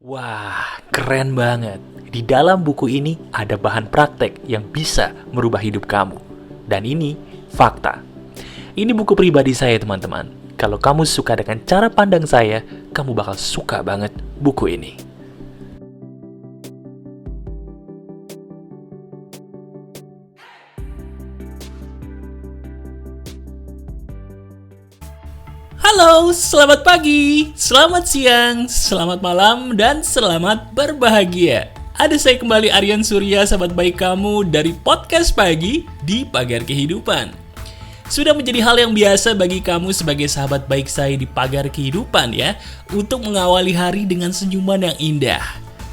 Wah, keren banget. Di dalam buku ini ada bahan praktek yang bisa merubah hidup kamu. Dan ini fakta. Ini buku pribadi saya, teman-teman. Kalau kamu suka dengan cara pandang saya, kamu bakal suka banget buku ini. Halo, selamat pagi, selamat siang, selamat malam, dan selamat berbahagia. Ada saya kembali Aryan Surya, sahabat baik kamu dari podcast pagi di Pagar Kehidupan. Sudah menjadi hal yang biasa bagi kamu sebagai sahabat baik saya di Pagar Kehidupan ya, untuk mengawali hari dengan senyuman yang indah.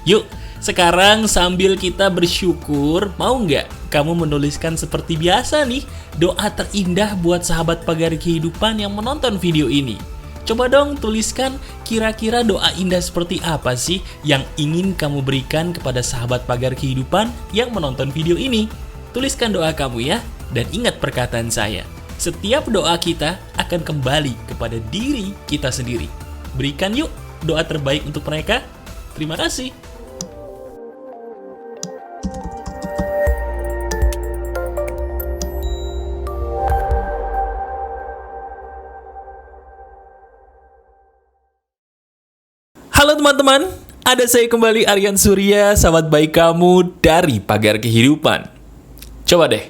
Yuk, sekarang sambil kita bersyukur, mau nggak kamu menuliskan seperti biasa nih doa terindah buat sahabat Pagar Kehidupan yang menonton video ini? Coba dong tuliskan kira-kira doa indah seperti apa sih yang ingin kamu berikan kepada sahabat Pagar Kehidupan yang menonton video ini. Tuliskan doa kamu ya, dan ingat perkataan saya. Setiap doa kita akan kembali kepada diri kita sendiri. Berikan yuk doa terbaik untuk mereka. Terima kasih. Halo teman-teman, ada saya kembali Aryan Surya, sahabat baik kamu dari Pagar Kehidupan. Coba deh,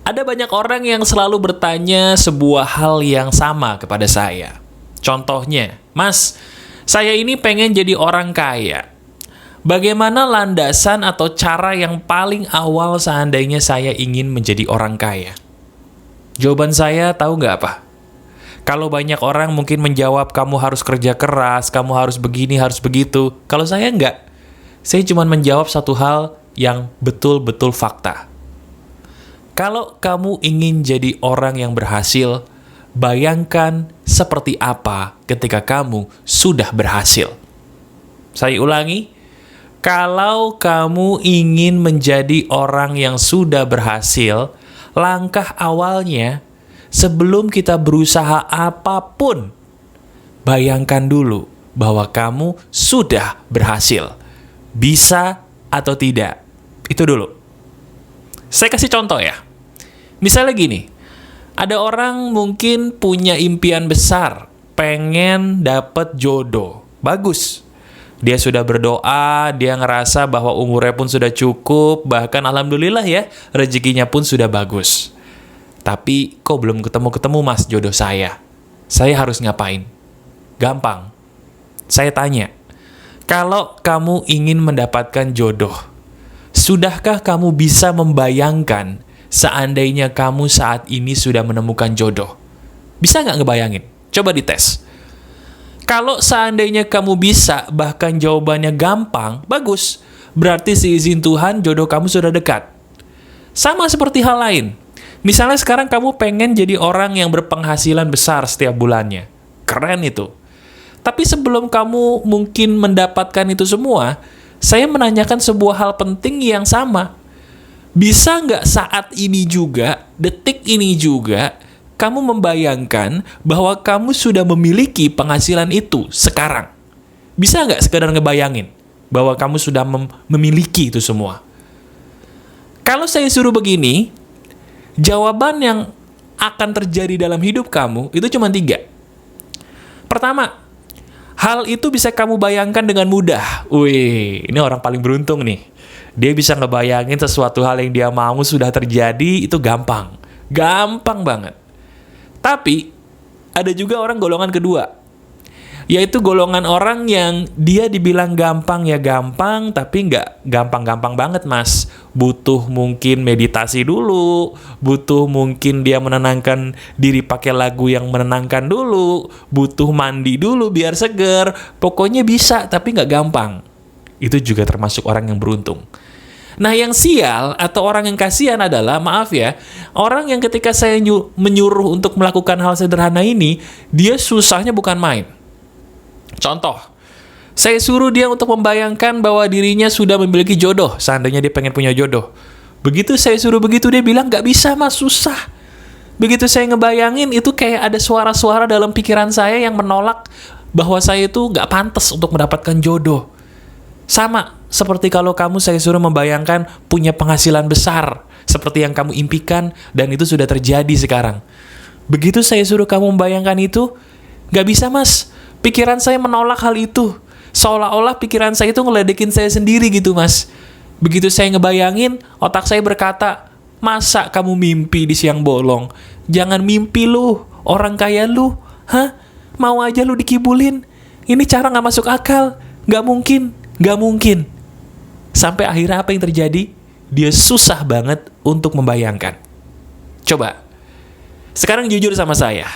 ada banyak orang yang selalu bertanya sebuah hal yang sama kepada saya. Contohnya, Mas, saya ini pengen jadi orang kaya. Bagaimana landasan atau cara yang paling awal seandainya saya ingin menjadi orang kaya? Jawaban saya tahu nggak apa? Kalau banyak orang mungkin menjawab, kamu harus kerja keras, kamu harus begini, harus begitu. Kalau saya enggak. Saya cuma menjawab satu hal yang betul-betul fakta. Kalau kamu ingin jadi orang yang berhasil, bayangkan seperti apa ketika kamu sudah berhasil. Saya ulangi, kalau kamu ingin menjadi orang yang sudah berhasil, langkah awalnya sebelum kita berusaha apapun, bayangkan dulu bahwa kamu sudah berhasil. Bisa atau tidak. Itu dulu. Saya kasih contoh ya. Misalnya gini, ada orang mungkin punya impian besar, pengen dapet jodoh. Bagus. Dia sudah berdoa, dia ngerasa bahwa umurnya pun sudah cukup, bahkan alhamdulillah ya, rezekinya pun sudah bagus. Tapi kok belum ketemu-ketemu mas jodoh saya? Saya harus ngapain? Gampang. Saya tanya, kalau kamu ingin mendapatkan jodoh, sudahkah kamu bisa membayangkan seandainya kamu saat ini sudah menemukan jodoh? Bisa nggak ngebayangin? Coba dites. Kalau seandainya kamu bisa, bahkan jawabannya gampang, bagus. Berarti seizin Tuhan jodoh kamu sudah dekat. Sama seperti hal lain. Misalnya sekarang kamu pengen jadi orang yang berpenghasilan besar setiap bulannya. Keren itu. Tapi sebelum kamu mungkin mendapatkan itu semua, saya menanyakan sebuah hal penting yang sama. Bisa nggak saat ini juga, detik ini juga, kamu membayangkan bahwa kamu sudah memiliki penghasilan itu sekarang? Bisa nggak sekedar ngebayangin bahwa kamu sudah memiliki itu semua? Kalau saya suruh begini, jawaban yang akan terjadi dalam hidup kamu itu cuma 3. Pertama, hal itu bisa kamu bayangkan dengan mudah. Wih, ini orang paling beruntung nih. Dia bisa ngebayangin sesuatu hal yang dia mau sudah terjadi, itu gampang. Gampang banget. Tapi, ada juga orang golongan kedua. Yaitu golongan orang yang dia dibilang gampang ya gampang, tapi nggak gampang-gampang banget mas. Butuh mungkin meditasi dulu, butuh mungkin dia menenangkan diri pakai lagu yang menenangkan dulu, butuh mandi dulu biar seger. Pokoknya bisa, tapi nggak gampang. Itu juga termasuk orang yang beruntung. Nah yang sial atau orang yang kasihan adalah, maaf ya, orang yang ketika saya menyuruh untuk melakukan hal sederhana ini, dia susahnya bukan main. Contoh, saya suruh dia untuk membayangkan bahwa dirinya sudah memiliki jodoh, seandainya dia pengen punya jodoh. Begitu saya suruh begitu, dia bilang, nggak bisa mas, susah. Begitu saya ngebayangin, itu kayak ada suara-suara dalam pikiran saya yang menolak bahwa saya itu nggak pantas untuk mendapatkan jodoh. Sama seperti kalau kamu saya suruh membayangkan punya penghasilan besar seperti yang kamu impikan dan itu sudah terjadi sekarang. Begitu saya suruh kamu membayangkan itu, gak bisa mas. Pikiran saya menolak hal itu. Seolah-olah pikiran saya itu ngeledekin saya sendiri gitu mas. Begitu saya ngebayangin, otak saya berkata, masa kamu mimpi di siang bolong? Jangan mimpi lu, orang kaya lu. Hah? Mau aja lu dikibulin? Ini cara gak masuk akal. Gak mungkin. Gak mungkin. Sampai akhirnya apa yang terjadi? Dia susah banget untuk membayangkan. Coba. Sekarang jujur sama saya.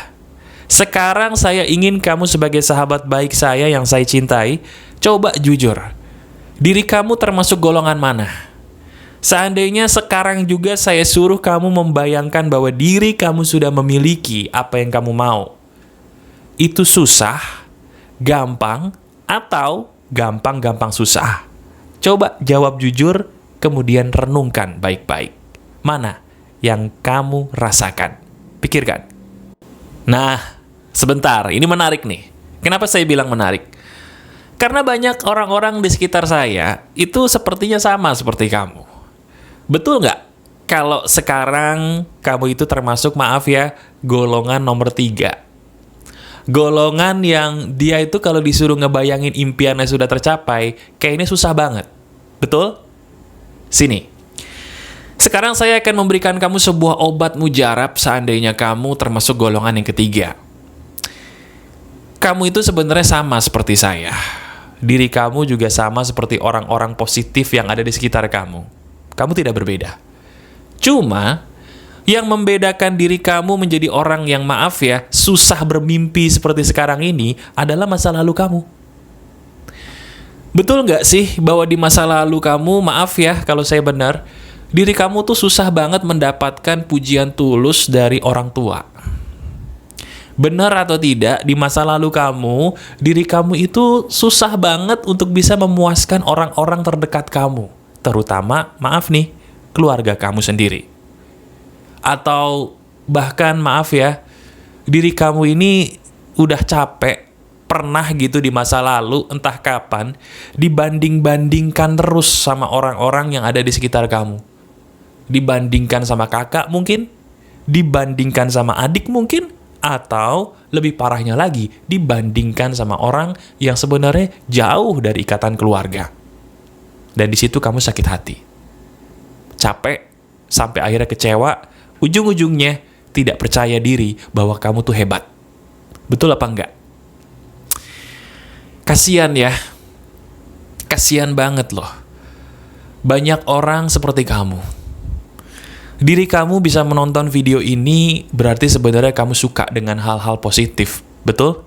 Sekarang saya ingin kamu sebagai sahabat baik saya yang saya cintai. Coba jujur. Diri kamu termasuk golongan mana? Seandainya sekarang juga saya suruh kamu membayangkan bahwa diri kamu sudah memiliki apa yang kamu mau. Itu susah, gampang, atau gampang-gampang susah? Coba jawab jujur, kemudian renungkan baik-baik. Mana yang kamu rasakan? Pikirkan. Nah, sebentar, ini menarik nih. Kenapa saya bilang menarik? Karena banyak orang-orang di sekitar saya itu sepertinya sama seperti kamu. Betul nggak? Kalau sekarang kamu itu termasuk, maaf ya, golongan nomor 3. Golongan yang dia itu kalau disuruh ngebayangin impiannya sudah tercapai, kayaknya susah banget. Betul? Sini. Sekarang saya akan memberikan kamu sebuah obat mujarab seandainya kamu termasuk golongan yang ketiga. Kamu itu sebenarnya sama seperti saya. Diri kamu juga sama seperti orang-orang positif yang ada di sekitar kamu. Kamu tidak berbeda. Cuma, yang membedakan diri kamu menjadi orang yang, maaf ya, susah bermimpi seperti sekarang ini adalah masa lalu kamu. Betul nggak sih bahwa di masa lalu kamu, maaf ya kalau saya benar, diri kamu tuh susah banget mendapatkan pujian tulus dari orang tua? Benar atau tidak, di masa lalu kamu, diri kamu itu susah banget untuk bisa memuaskan orang-orang terdekat kamu. Terutama, maaf nih, keluarga kamu sendiri. Atau bahkan, maaf ya, diri kamu ini udah capek, pernah gitu di masa lalu, entah kapan, dibanding-bandingkan terus sama orang-orang yang ada di sekitar kamu. Dibandingkan sama kakak mungkin, dibandingkan sama adik mungkin, atau lebih parahnya lagi, dibandingkan sama orang yang sebenarnya jauh dari ikatan keluarga. Dan di situ kamu sakit hati. Capek, sampai akhirnya kecewa, ujung-ujungnya tidak percaya diri bahwa kamu tuh hebat. Betul apa enggak? Kasian ya. Kasian banget loh. Banyak orang seperti kamu. Diri kamu bisa menonton video ini berarti sebenarnya kamu suka dengan hal-hal positif, betul?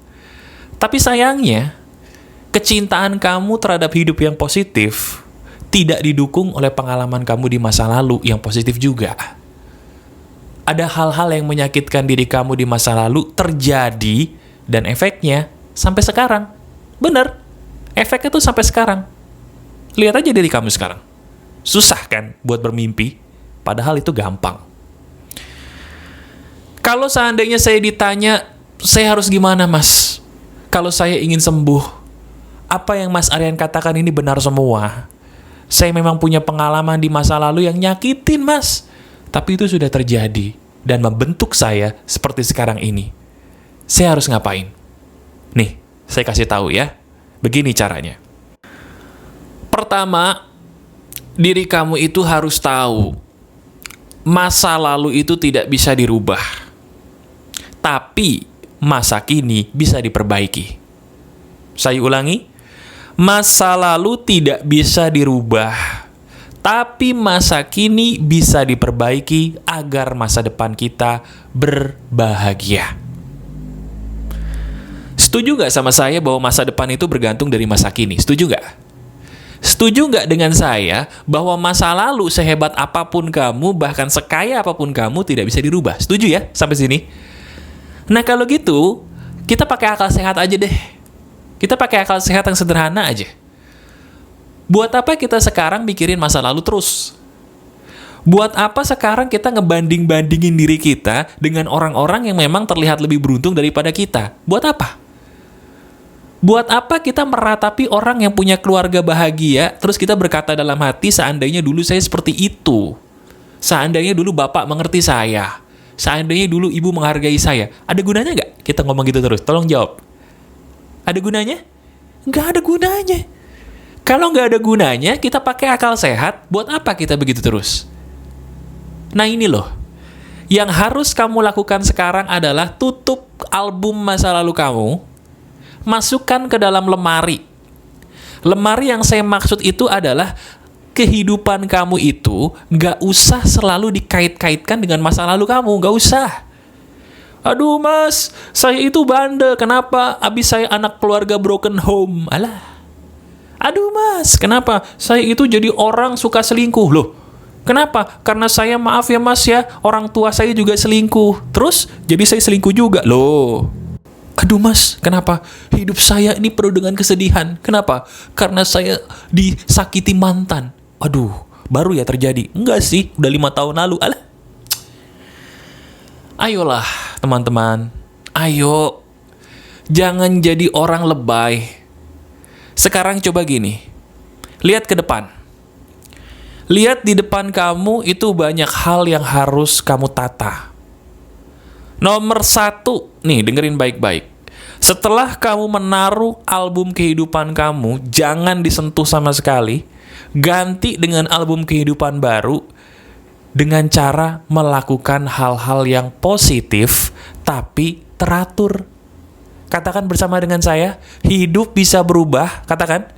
Tapi sayangnya, kecintaan kamu terhadap hidup yang positif tidak didukung oleh pengalaman kamu di masa lalu yang positif juga. Ada hal-hal yang menyakitkan diri kamu di masa lalu terjadi dan efeknya sampai sekarang. Bener, efeknya tuh sampai sekarang. Lihat aja diri kamu sekarang. Susah kan buat bermimpi? Padahal itu gampang. Kalau seandainya saya ditanya, saya harus gimana mas? Kalau saya ingin sembuh, apa yang Mas Aryan katakan ini benar semua. Saya memang punya pengalaman di masa lalu yang nyakitin mas. Tapi itu sudah terjadi dan membentuk saya seperti sekarang ini. Saya harus ngapain? Nih, saya kasih tahu ya. Begini caranya. Pertama, diri kamu itu harus tahu masa lalu itu tidak bisa dirubah, tapi masa kini bisa diperbaiki. Saya ulangi, masa lalu tidak bisa dirubah, tapi masa kini bisa diperbaiki agar masa depan kita berbahagia. Setuju nggak sama saya bahwa masa depan itu bergantung dari masa kini? Setuju nggak? Setuju nggak dengan saya bahwa masa lalu sehebat apapun kamu, bahkan sekaya apapun kamu, tidak bisa dirubah? Setuju ya sampai sini? Nah kalau gitu, kita pakai akal sehat aja deh. Kita pakai akal sehat yang sederhana aja. Buat apa kita sekarang mikirin masa lalu terus? Buat apa sekarang kita ngebanding-bandingin diri kita dengan orang-orang yang memang terlihat lebih beruntung daripada kita? Buat apa? Buat apa kita meratapi orang yang punya keluarga bahagia, terus kita berkata dalam hati, seandainya dulu saya seperti itu. Seandainya dulu bapak mengerti saya. Seandainya dulu ibu menghargai saya. Ada gunanya nggak kita ngomong gitu terus? Tolong jawab. Ada gunanya? Nggak ada gunanya. Kalau nggak ada gunanya, kita pakai akal sehat, buat apa kita begitu terus? Nah ini loh, yang harus kamu lakukan sekarang adalah tutup album masa lalu kamu, masukkan ke dalam lemari. Lemari yang saya maksud itu adalah kehidupan kamu itu nggak usah selalu dikait-kaitkan dengan masa lalu kamu, nggak usah. Aduh mas, saya itu bandel, kenapa? Abis saya anak keluarga broken home. Alah. Aduh mas, kenapa? Saya itu jadi orang suka selingkuh. Loh, kenapa? Karena saya, maaf ya mas ya, orang tua saya juga selingkuh. Terus, jadi saya selingkuh juga. Loh. Aduh mas, kenapa? Hidup saya ini penuh dengan kesedihan. Kenapa? Karena saya disakiti mantan. Aduh, baru ya terjadi. Enggak sih, udah 5 tahun lalu. Alah. Ayolah teman-teman, ayo. Jangan jadi orang lebay. Sekarang coba gini, lihat ke depan. Lihat di depan kamu itu banyak hal yang harus kamu tata. Nomor 1, nih dengerin baik-baik. Setelah kamu menaruh album kehidupan kamu, jangan disentuh sama sekali. Ganti dengan album kehidupan baru dengan cara melakukan hal-hal yang positif tapi teratur. Katakan bersama dengan saya, hidup bisa berubah, katakan,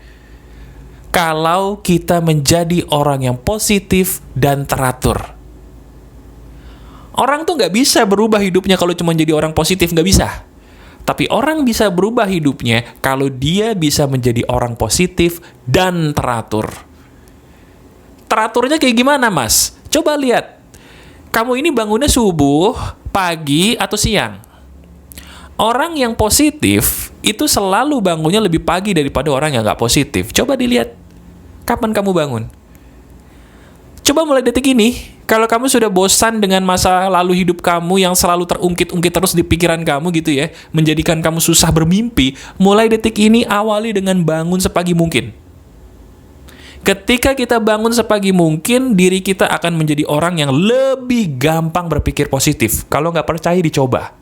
kalau kita menjadi orang yang positif dan teratur. Orang tuh nggak bisa berubah hidupnya kalau cuma jadi orang positif, nggak bisa. Tapi orang bisa berubah hidupnya kalau dia bisa menjadi orang positif dan teratur. Teraturnya kayak gimana, Mas? Coba lihat. Kamu ini bangunnya subuh, pagi, atau siang? Orang yang positif itu selalu bangunnya lebih pagi daripada orang yang nggak positif. Coba dilihat. Kapan kamu bangun? Coba mulai detik ini, kalau kamu sudah bosan dengan masa lalu hidup kamu yang selalu terungkit-ungkit terus di pikiran kamu gitu ya, menjadikan kamu susah bermimpi, mulai detik ini awali dengan bangun sepagi mungkin. Ketika kita bangun sepagi mungkin, diri kita akan menjadi orang yang lebih gampang berpikir positif. Kalau nggak percaya, dicoba.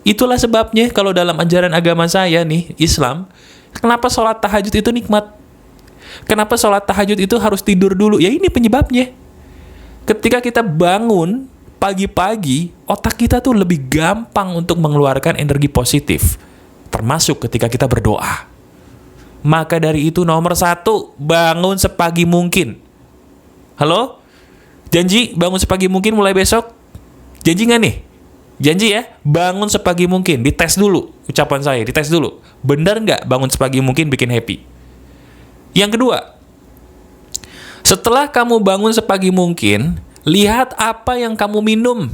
Itulah sebabnya kalau dalam ajaran agama saya nih, Islam, kenapa sholat tahajud itu nikmat? Kenapa sholat tahajud itu harus tidur dulu? Ya ini penyebabnya. Ketika kita bangun pagi-pagi, otak kita tuh lebih gampang untuk mengeluarkan energi positif. Termasuk ketika kita berdoa. Maka dari itu nomor 1, bangun sepagi mungkin. Halo? Janji bangun sepagi mungkin mulai besok? Janji nggak nih? Janji ya? Bangun sepagi mungkin. Dites dulu ucapan saya, dites dulu. Benar nggak bangun sepagi mungkin bikin happy? Yang kedua, setelah kamu bangun sepagi mungkin, lihat apa yang kamu minum.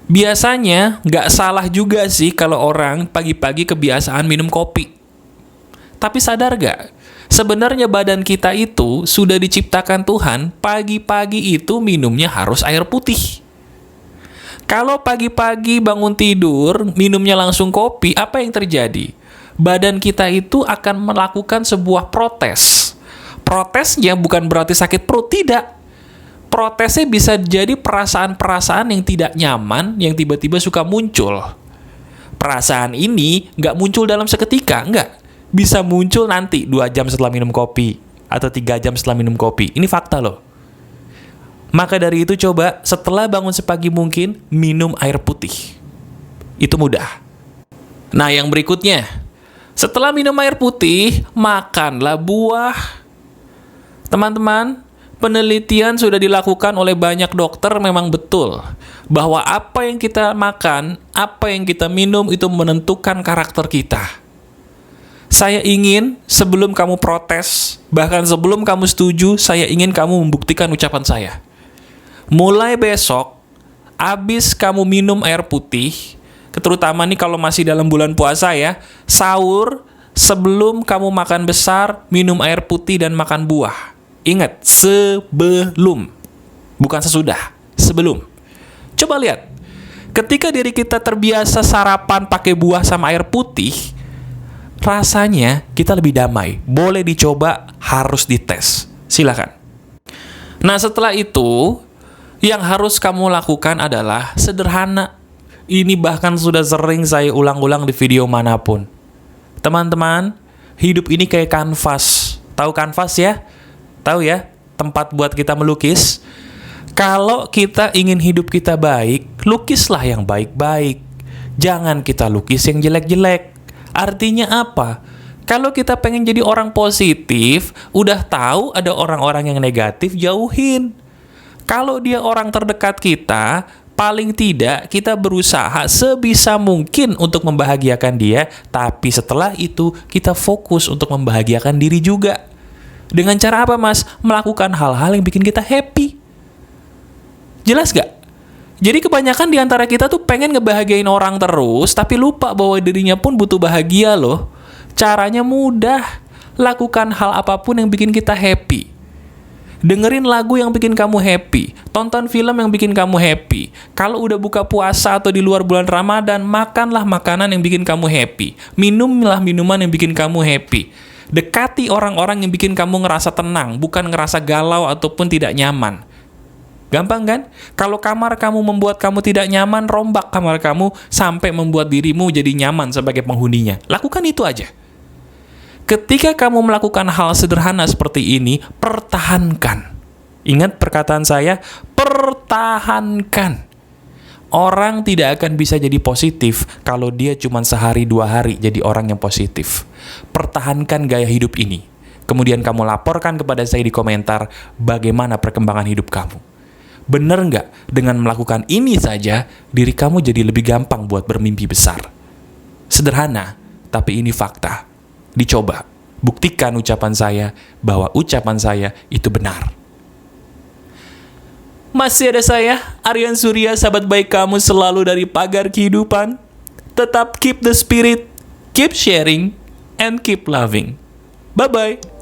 Biasanya nggak salah juga sih kalau orang pagi-pagi kebiasaan minum kopi. Tapi sadar gak? Sebenarnya badan kita itu sudah diciptakan Tuhan, pagi-pagi itu minumnya harus air putih. Kalau pagi-pagi bangun tidur, minumnya langsung kopi, apa yang terjadi? Badan kita itu akan melakukan sebuah protes. Protesnya bukan berarti sakit perut, tidak. Protesnya bisa jadi perasaan-perasaan yang tidak nyaman, yang tiba-tiba suka muncul. Perasaan ini nggak muncul dalam seketika, nggak. Bisa muncul nanti 2 jam setelah minum kopi atau 3 jam setelah minum kopi. Ini fakta loh. Maka dari itu coba setelah bangun sepagi mungkin minum air putih. Itu mudah. Nah yang berikutnya, setelah minum air putih, makanlah buah. Teman-teman, penelitian sudah dilakukan oleh banyak dokter, memang betul bahwa apa yang kita makan, apa yang kita minum itu menentukan karakter kita. Saya ingin sebelum kamu protes, bahkan sebelum kamu setuju, saya ingin kamu membuktikan ucapan saya. Mulai besok, abis kamu minum air putih, terutama nih kalau masih dalam bulan puasa ya, sahur, sebelum kamu makan besar, minum air putih dan makan buah. Ingat, sebelum. Bukan sesudah, sebelum. Coba lihat. Ketika diri kita terbiasa sarapan pakai buah sama air putih, rasanya kita lebih damai. Boleh dicoba, harus dites. Silakan. Nah, setelah itu, yang harus kamu lakukan adalah sederhana. Ini bahkan sudah sering saya ulang-ulang di video manapun. Teman-teman, hidup ini kayak kanvas. Tahu kanvas ya? Tahu ya? Tempat buat kita melukis. Kalau kita ingin hidup kita baik, lukislah yang baik-baik. Jangan kita lukis yang jelek-jelek. Artinya apa? Kalau kita pengen jadi orang positif, udah tahu ada orang-orang yang negatif, jauhin. Kalau dia orang terdekat kita, paling tidak kita berusaha sebisa mungkin untuk membahagiakan dia, tapi setelah itu kita fokus untuk membahagiakan diri juga. Dengan cara apa, Mas? Melakukan hal-hal yang bikin kita happy. Jelas gak? Jadi kebanyakan di antara kita tuh pengen ngebahagiain orang terus, tapi lupa bahwa dirinya pun butuh bahagia loh. Caranya mudah. Lakukan hal apapun yang bikin kita happy. Dengerin lagu yang bikin kamu happy. Tonton film yang bikin kamu happy. Kalau udah buka puasa atau di luar bulan Ramadan, makanlah makanan yang bikin kamu happy. Minumlah minuman yang bikin kamu happy. Dekati orang-orang yang bikin kamu ngerasa tenang, bukan ngerasa galau ataupun tidak nyaman. Gampang kan? Kalau kamar kamu membuat kamu tidak nyaman, rombak kamar kamu sampai membuat dirimu jadi nyaman sebagai penghuninya. Lakukan itu aja. Ketika kamu melakukan hal sederhana seperti ini, pertahankan. Ingat perkataan saya, pertahankan. Orang tidak akan bisa jadi positif kalau dia cuma sehari 2 hari jadi orang yang positif. Pertahankan gaya hidup ini. Kemudian kamu laporkan kepada saya di komentar bagaimana perkembangan hidup kamu. Bener nggak dengan melakukan ini saja, diri kamu jadi lebih gampang buat bermimpi besar? Sederhana, tapi ini fakta. Dicoba. Buktikan ucapan saya bahwa ucapan saya itu benar. Masih ada saya, Aryan Surya, sahabat baik kamu selalu dari Pagar Kehidupan. Tetap keep the spirit, keep sharing, and keep loving. Bye-bye.